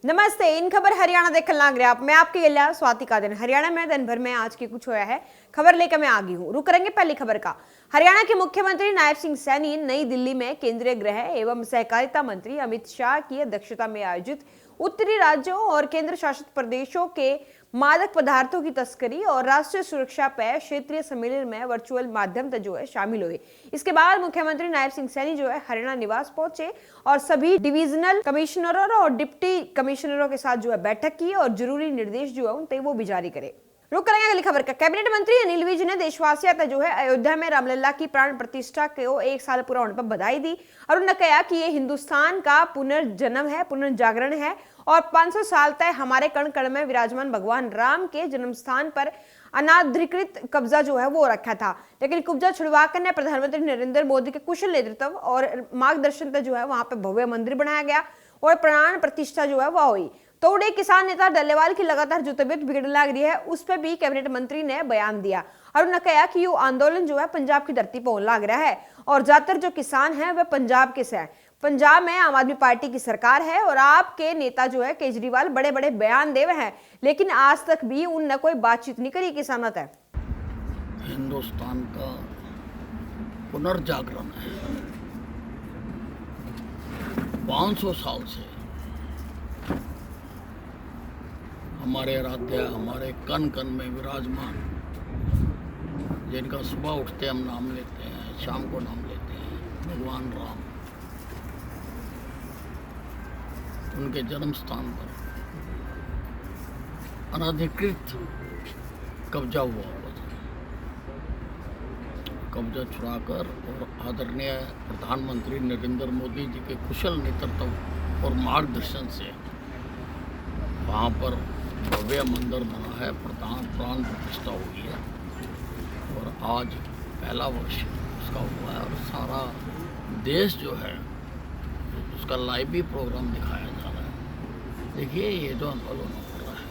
नमस्ते। इन खबर हरियाणा देखने लग रहे आप। मैं आपकी गल्या स्वाति का दिन हरियाणा में दिन भर में आज की कुछ होया है खबर लेकर मैं आ गई हूँ। रुक करेंगे पहली खबर का। हरियाणा के मुख्यमंत्री नायब सिंह सैनी नई दिल्ली में केंद्रीय गृह एवं सहकारिता मंत्री अमित शाह की अध्यक्षता में आयोजित उत्तरी राज्यों और केंद्र शासित प्रदेशों के मादक पदार्थों की तस्करी और राष्ट्रीय सुरक्षा पर क्षेत्रीय सम्मेलन में वर्चुअल माध्यम से जो है शामिल हुए। इसके बाद मुख्यमंत्री नायब सिंह सैनी जो है हरियाणा निवास पहुंचे और सभी डिविजनल कमिश्नरों और डिप्टी कमिश्नरों के साथ जो है बैठक की और जरूरी निर्देश जो है उनसे वो भी जारी करे। रुक करेंगे अगली खबर का। कैबिनेट मंत्री अनिल विज ने देशवासियों को जो है अयोध्या में रामलला की प्राण प्रतिष्ठा को 1 साल पूरा होने पर बधाई दी और उन्होंने कहा कि ये हिंदुस्तान का पुनर्जन्म है, पुनर्जागरण है और 500 साल तक हमारे कण कण में विराजमान भगवान राम के जन्म स्थान पर अनाधिकृत कब्जा जो है वो रखा था, लेकिन कब्जा छुड़वाकर ने प्रधानमंत्री नरेंद्र मोदी के कुशल नेतृत्व और मार्गदर्शन तक जो है वहां पे भव्य मंदिर बनाया गया और प्राण प्रतिष्ठा जो है वह हुई। तोड़े किसान नेता डल्लेवाल की लगातार जो तबियत बिगड़ने लग रही है उस पर भी कैबिनेट मंत्री ने बयान दिया और उन्होंने कहा कि ये आंदोलन जो है पंजाब की धरती पर होने लग रहा है और ज्यादातर जो किसान हैं वह पंजाब के से हैं। पंजाब में आम आदमी पार्टी की सरकार है और आपके नेता जो है केजरीवाल बड़े बड़े बयान दे हैं, लेकिन आज तक भी उनने कोई बातचीत नहीं करी किसानों से। हिंदुस्तान का पुनर्जागरण है। 500 साल से हमारे आराध्य हमारे कण कण में विराजमान, जिनका सुबह उठते हम नाम लेते हैं, शाम को नाम लेते हैं, भगवान राम, उनके जन्म स्थान पर अनाधिकृत कब्जा हुआ था। कब्जा छुड़ाकर और आदरणीय प्रधानमंत्री नरेंद्र मोदी जी के कुशल नेतृत्व और मार्गदर्शन से वहाँ पर भव्य मंदिर बना है, प्राण प्रतिष्ठा हुई है और आज पहला वर्ष उसका हुआ है और सारा देश जो है उसका लाइव भी प्रोग्राम दिखाया जा रहा है। देखिए, ये जो आंदोलन हो रहा है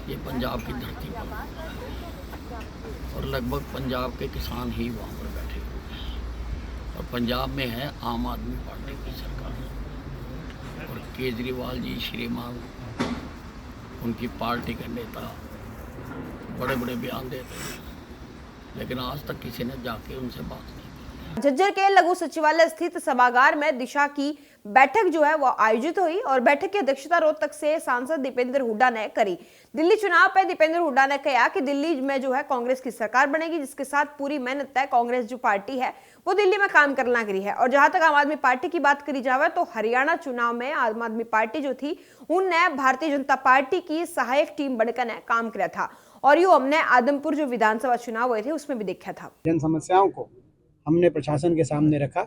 ये पंजाब की धरती पर हो रहा है और लगभग पंजाब के किसान ही वहाँ पर बैठे हुए हैं और पंजाब में है आम आदमी पार्टी की सरकार और केजरीवाल जी श्रीमान उनकी पार्टी के नेता बड़े बड़े बयान देते हैं, लेकिन आज तक किसी ने जाके उनसे बात नहीं की। झज्जर के लघु सचिवालय स्थित सभागार में दिशा की बैठक जो है वो आयोजित हुई और बैठक की अध्यक्षता रोहतक से सांसद दीपेंद्र हुड्डा ने करी। दिल्ली चुनाव पर दीपेंद्र हुड्डा ने कहा कि दिल्ली में जो है कांग्रेस की सरकार बनेगी, जिसके साथ पूरी मेहनत है। कांग्रेस जो पार्टी है वो दिल्ली में काम करना लग रही है और जहां तक आम आदमी पार्टी की बात करी जाए तो हरियाणा चुनाव में आम आदमी पार्टी जो थी उनने भारतीय जनता पार्टी की सहायक टीम बनकर काम किया था और यो हमने आदमपुर जो विधानसभा चुनाव हुए थे उसमें भी देखा था। जन समस्याओं को हमने प्रशासन के सामने रखा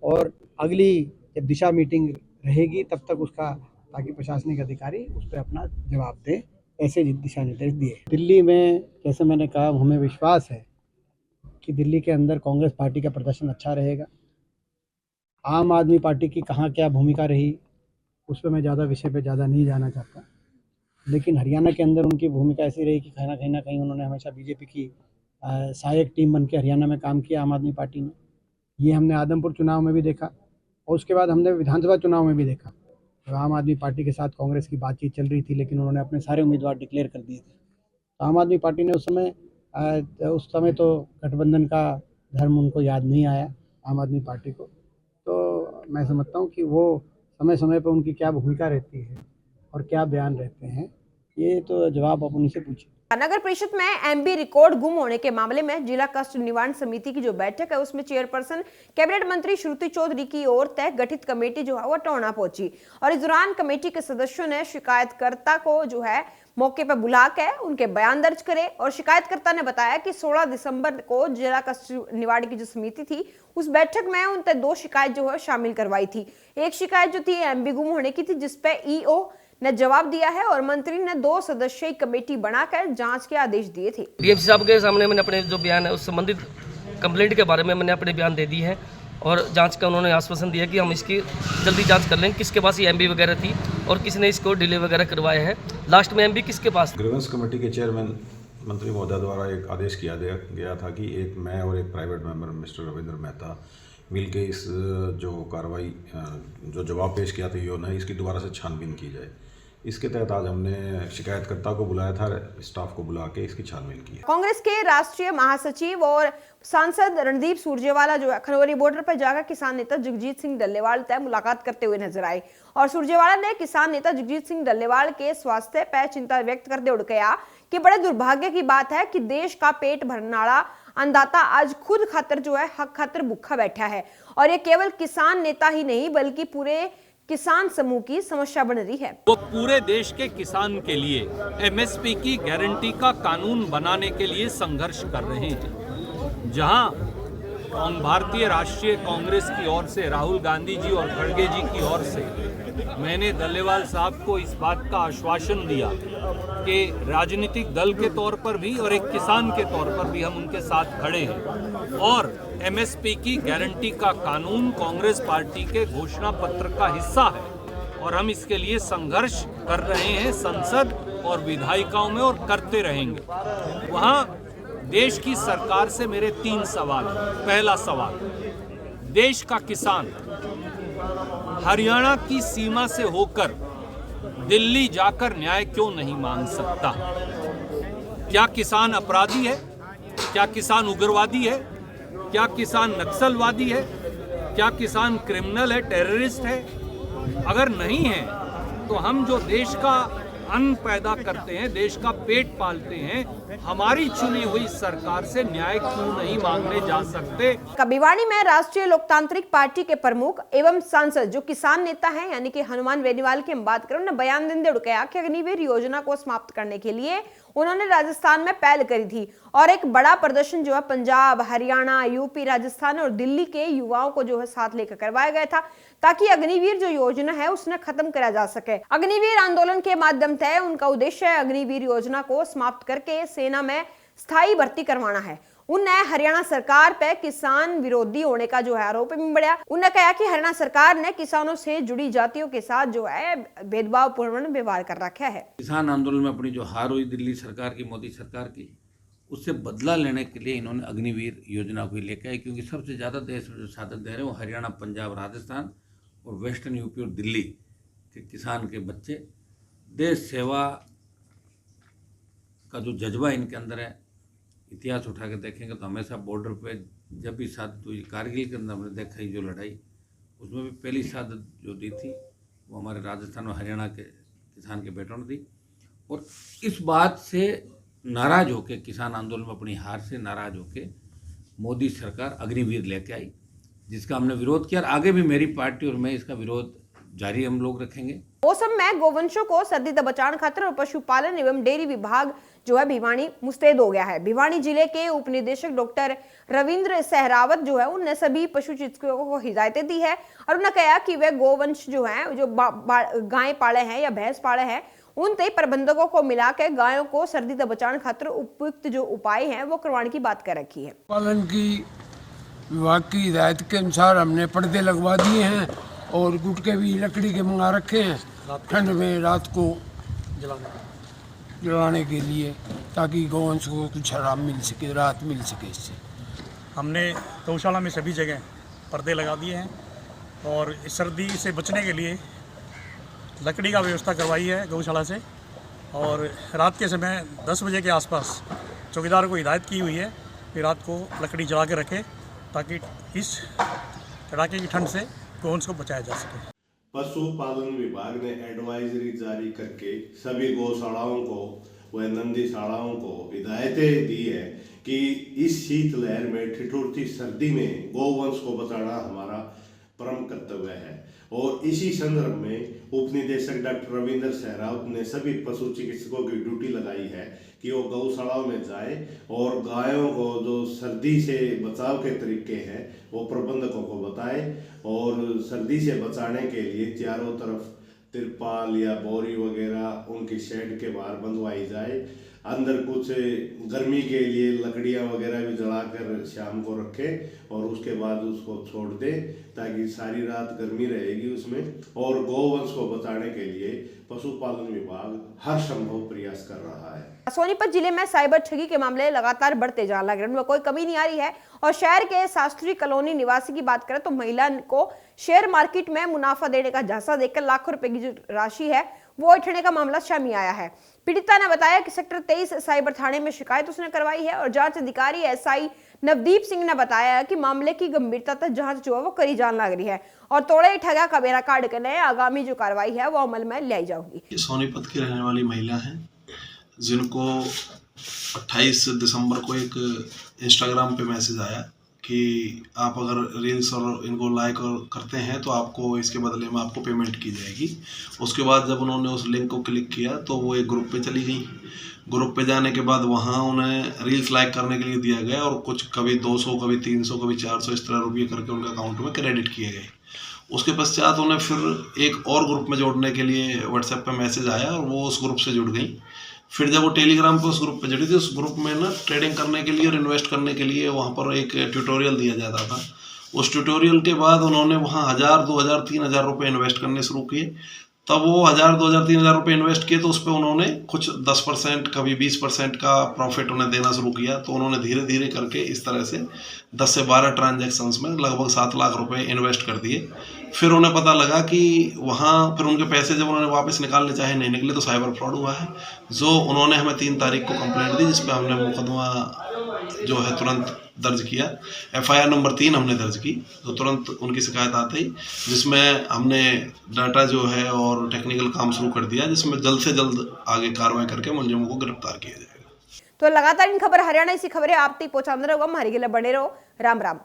और अगली जब दिशा मीटिंग रहेगी तब तक उसका, ताकि प्रशासनिक अधिकारी उस पर अपना जवाब दें, ऐसे दिशा निर्देश दिए। दिल्ली में जैसे मैंने कहा, हमें विश्वास है कि दिल्ली के अंदर कांग्रेस पार्टी का प्रदर्शन अच्छा रहेगा। आम आदमी पार्टी की कहाँ क्या भूमिका रही उस पर मैं ज़्यादा विषय पे ज़्यादा नहीं जाना चाहता, लेकिन हरियाणा के अंदर उनकी भूमिका ऐसी रही कि कहीं ना कहीं उन्होंने हमेशा बीजेपी की सहायक टीम बन के हरियाणा में काम किया आम आदमी पार्टी ने। ये हमने आदमपुर चुनाव में भी देखा और उसके बाद हमने विधानसभा चुनाव में भी देखा। तो आम आदमी पार्टी के साथ कांग्रेस की बातचीत चल रही थी, लेकिन उन्होंने अपने सारे उम्मीदवार डिक्लेयर कर दिए थे। तो आम आदमी पार्टी ने उस समय तो गठबंधन का धर्म उनको याद नहीं आया आम आदमी पार्टी को। तो मैं समझता हूँ कि वो समय समय पर उनकी क्या भूमिका रहती है और क्या बयान रहते हैं, ये तो जवाब आप उन्हीं से पूछिए। नगर परिषद में एमबी रिकॉर्ड गुम होने के मामले में जिला कष्ट निवारण समिति की जो बैठक है उसमें चेयरपर्सन कैबिनेट मंत्री श्रुति चौधरी की ओर तय गठित कमेटी जो है वो टोना पहुंची और इस दौरान कमेटी के सदस्यों ने शिकायतकर्ता को जो है मौके पर बुलाकर उनके बयान दर्ज करे और शिकायतकर्ता ने बताया कि 16 दिसंबर को जिला कष्ट निवारण की जो समिति थी उस बैठक में उन तक 2 शिकायत जो है शामिल करवाई थी। एक शिकायत जो थी एमबी गुम होने की थी, जिसपे ईओ ने जवाब दिया है और मंत्री ने 2 सदस्यीय कमेटी बनाकर जांच के आदेश दिए थे। डीएमसी साहब के सामने मैंने अपने जो बयान है उस संबंधित कंप्लेंट के बारे में मैंने अपने बयान दे दी है और जांच का उन्होंने आश्वासन दिया कि हम इसकी जल्दी जांच कर लेंगे, किसके पास ये एमबी वगैरह थी और किसने इसको डिले वगैरह करवाया है, लास्ट में एमबी किसके पास। ग्रीवेंस कमेटी के चेयरमैन मंत्री महोदय द्वारा एक आदेश किया गया था कि मैं और एक private member mister Ravindra Mehta मिल के इस जो कार्रवाई जो जवाब पेश किया था ईओ ने, इसकी दोबारा से छानबीन की जाए। इसके तहत आज हमने शिकायतकर्ता को बुलाया था, स्टाफ को बुला के इसकी छानबीन की है। कांग्रेस के राष्ट्रीय महासचिव और सांसद रणदीप सुरजेवाला जो है खनौरी बॉर्डर पर जाकर किसान नेता जगजीत सिंह डल्लेवाल से मुलाकात करते हुए नजर आए और सुरजेवाला ने किसान नेता जगजीत सिंह डल्लेवाल के स्वास्थ्य पर चिंता व्यक्त करते हुए कहा कि बड़े दुर्भाग्य की बात है कि देश का पेट भरनाड़ा अन्नदाता आज खुद खातर जो है हक खातर भूखा बैठा है और ये केवल किसान नेता ही नहीं बल्कि पूरे किसान समूह की समस्या बन रही है। वो पूरे देश के किसान के लिए एमएसपी की गारंटी का कानून बनाने के लिए संघर्ष कर रहे हैं। जहां भारतीय राष्ट्रीय कांग्रेस की ओर से राहुल गांधी जी और खड़गे जी की ओर से मैंने डल्लेवाल साहब को इस बात का आश्वासन दिया कि राजनीतिक दल के तौर पर भी और एक किसान के तौर पर भी हम उनके साथ खड़े हैं और एमएसपी की गारंटी का कानून कांग्रेस पार्टी के घोषणा पत्र का हिस्सा है और हम इसके लिए संघर्ष कर रहे हैं संसद और विधायिकाओं में और करते रहेंगे। वहाँ देश की सरकार से मेरे 3 सवाल हैं। पहला सवाल, देश का किसान हरियाणा की सीमा से होकर दिल्ली जाकर न्याय क्यों नहीं मांग सकता? क्या किसान अपराधी है? क्या किसान उग्रवादी है? क्या किसान नक्सलवादी है? क्या किसान क्रिमिनल है, टेररिस्ट है? अगर नहीं है तो हम जो देश का अन्न पैदा करते हैं, देश का पेट पालते हैं, हमारी चुनी हुई सरकार से न्याय क्यों नहीं मांगने जा सकते? भिवाड़ी में राष्ट्रीय लोकतांत्रिक पार्टी के प्रमुख एवं सांसद जो किसान नेता हैं यानी कि हनुमान बेनीवाल की हम बात करें, उन्होंने बयान देते हुए कहा कि अग्निवीर योजना को समाप्त करने के लिए उन्होंने राजस्थान में पहल करी थी और एक बड़ा प्रदर्शन जो है पंजाब, हरियाणा, यूपी, राजस्थान और दिल्ली के युवाओं को जो है साथ लेकर करवाया गया था ताकि अग्निवीर जो योजना है उसने खत्म करा जा सके। अग्निवीर आंदोलन के माध्यम से उनका उद्देश्य है अग्निवीर योजना को समाप्त करके सेना में स्थायी भर्ती करवाना है। उनने हरियाणा सरकार पे किसान विरोधी होने का जो है आरोप भी बढ़ाया। उन्होंने कहा कि हरियाणा सरकार ने किसानों से जुड़ी जातियों के साथ जो है भेदभावपूर्ण व्यवहार कर रखा है। किसान आंदोलन में अपनी जो हार हुई दिल्ली सरकार की, मोदी सरकार की, उससे बदला लेने के लिए इन्होंने अग्निवीर योजना को लेकर आई, क्योंकि सबसे ज़्यादा देश में जो साधक दे रहे हैं वो हरियाणा, पंजाब, राजस्थान और वेस्टर्न यूपी और दिल्ली के किसान के बच्चे। देश सेवा का जो जज्बा इनके अंदर है, इतिहास उठा के देखेंगे तो हमेशा बॉर्डर पे जब भी शहादत हुई, कारगिल के अंदर हमने देखा ही जो लड़ाई, उसमें भी पहली शहादत जो दी थी वो हमारे राजस्थान और हरियाणा के किसान के बेटों ने दी। और इस बात से नाराज होके, किसान आंदोलन में अपनी हार से नाराज होके मोदी सरकार अग्निवीर लेके आई, जिसका हमने विरोध किया और आगे भी मेरी पार्टी और मैं इसका विरोध जारी हम लोग रखेंगे। मौसम में गोवंशों को सर्दी से बचाने खातिर और पशुपालन एवं डेयरी विभाग जो है भिवानी मुस्तैद हो गया है। भिवानी जिले के उप निदेशक डॉक्टर रविंद्र सहरावत जो है उन्होंने सभी पशु चिकित्सकों को हिदायतें दी है और उन्होंने कहा कि वे गोवंश जो है जो गाय पाले हैं या भैंस पाले हैं उन तय प्रबंधकों को मिलाकर गायों को सर्दी से बचाने खातिर उपयुक्त जो उपाय हैं वो करवाने की बात कर रखी है। पालन की विभाग की हिदायत के अनुसार हमने पर्दे लगवा दिए हैं और गुटके भी लकड़ी के मंगा रखे हैं ठंड में रात को जलाने के लिए, ताकि गौवंश को कुछ आराम मिल सके, राहत मिल सके। इससे हमने गौशाला में सभी जगह पर्दे लगा दिए हैं और इस सर्दी से बचने के लिए लकड़ी का व्यवस्था करवाई है गौशाला से और रात के समय 10 बजे के आसपास चौकीदार को हिदायत की हुई है कि रात को लकड़ी जला के रखे ताकि इस कड़ाके की ठंड से गौवंश को बचाया जा सके। पशुपालन विभाग ने एडवाइजरी जारी करके सभी गौशालाओं को व नंदीशालाओं को हिदायतें दी है कि इस शीतलहर में ठिठुरती सर्दी में गौवंश को बचाना हमारा परम कर्तव्य है। और इसी संदर्भ में उप निदेशक डॉक्टर रविंद्र सहरावत ने सभी पशु चिकित्सकों की ड्यूटी लगाई है कि वो गौशालाओं में जाए और गायों को जो सर्दी से बचाव के तरीके हैं वो प्रबंधकों को बताए और सर्दी से बचाने के लिए चारों तरफ तिरपाल या बोरी वगैरह उनकी शेड के बाहर बंधवाई जाए। अंदर कुछ गर्मी के लिए लकड़ियाँ वगैरह भी जलाकर शाम को रखें और उसके बाद उसको छोड़ दें ताकि सारी रात गर्मी रहेगी उसमें। और गौवंश को बचाने के लिए पशुपालन विभाग हर संभव प्रयास कर रहा है। सोनीपत जिले में साइबर ठगी के मामले लगातार बढ़ते जा रहे हैं, उनमें कोई कमी नहीं आ रही है। और शहर के शास्त्री कॉलोनी निवासी की बात करें तो महिला को शेयर मार्केट में मुनाफा देने का झांसा देकर लाखों रुपए की जो राशि है वो ऐंठने का मामला सामने आया है। पीड़िता ने बताया कि सेक्टर 23 साइबर थाने में शिकायत उसने करवाई है और जांच अधिकारी एसआई नवदीप सिंह ने बताया कि मामले की गंभीरता तक जांच जो है वो करी जान लग रही है और तोड़े ठगा का बेड़ा काट कर आगामी जो कार्रवाई है वो अमल में लाई जाऊंगी। सोनीपत की रहने वाली महिला है जिनको 28 दिसंबर को एक इंस्टाग्राम पे मैसेज आया कि आप अगर रील्स और इनको लाइक करते हैं तो आपको इसके बदले में आपको पेमेंट की जाएगी। उसके बाद जब उन्होंने उस लिंक को क्लिक किया तो वो एक ग्रुप पे चली गई। ग्रुप पे जाने के बाद वहाँ उन्हें रील्स लाइक करने के लिए दिया गया और कुछ कभी 200 कभी 300 कभी 400 इस तरह रुपये करके उनके अकाउंट में क्रेडिट किए गए। उसके पश्चात उन्हें फिर एक और ग्रुप में जोड़ने के लिए व्हाट्सएप पे मैसेज आया और वो उस ग्रुप से जुड़ गई। फिर जब वो टेलीग्राम पे उस ग्रुप पे जुड़ी थी, उस ग्रुप में ना ट्रेडिंग करने के लिए और इन्वेस्ट करने के लिए वहाँ पर एक ट्यूटोरियल दिया जाता था। उस ट्यूटोरियल के बाद उन्होंने वहाँ 1000, 2000, 3000 रुपये इन्वेस्ट करने शुरू किए। तब वो 1000, 2000, 3000 रुपये इन्वेस्ट किए तो उस पर उन्होंने कुछ 10% कभी 20% का प्रॉफिट उन्हें देना शुरू किया। तो उन्होंने धीरे धीरे करके इस तरह से 10 से 12 ट्रांजैक्शंस में लगभग 7 लाख रुपए इन्वेस्ट कर दिए। फिर उन्हें पता लगा कि वहाँ फिर उनके पैसे जब उन्होंने वापस निकालने चाहे नहीं निकले तो साइबर फ्रॉड हुआ है। जो उन्होंने हमें 3 तारीख को कंप्लेंट दी जिस पर हमने मुकदमा जो है तुरंत दर्ज किया। FIR नंबर 3 हमने दर्ज की तो तुरंत उनकी शिकायत आते ही जिसमें हमने डाटा जो है और टेक्निकल काम शुरू कर दिया जिसमें जल्द से जल्द आगे कार्रवाई करके मुलजिमों को गिरफ्तार किया जाएगा। तो लगातार इन खबर हरियाणा ऐसी खबरें आप तक पहुंचाते रहो, हमारे के लिए बने रहो। राम राम।